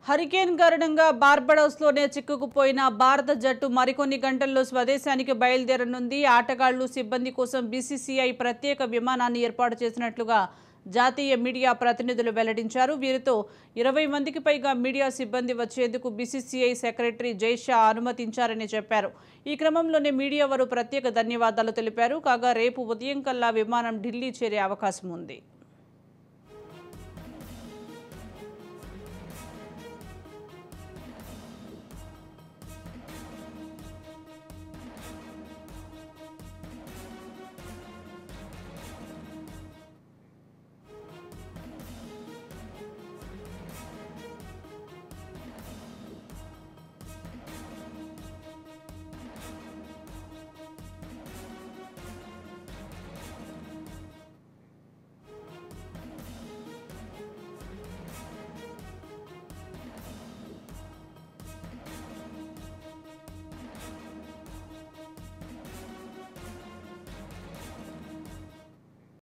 Hurricane కారణంగా బార్బడోస్లోనే చిక్కుకుపోయిన భారత జట్టు మరికొన్ని గంటల్లో స్వదేశానికి బయలుదేరనుంది. ఆటగాళ్లు, సిబ్బంది కోసం బీసీసీఐ ప్రత్యేక విమానాన్ని ఏర్పాటు చేసినట్లుగా జాతీయ మీడియా ప్రతినిధులు వెల్లడించారు. వీరితో 20 మందికి పైగా మీడియా సిబ్బంది వచ్చేందుకు బీసీసీఐ సెక్రటరీ జైషా అనుమతించారని చెప్పారు. ఈ క్రమంలోనే మీడియా వారు ప్రత్యేక ధన్యవాదాలు తెలిపారు. కాగా రేపు ఉదయం కల్లా విమానం ఢిల్లీ చేరే అవకాశం ఉంది.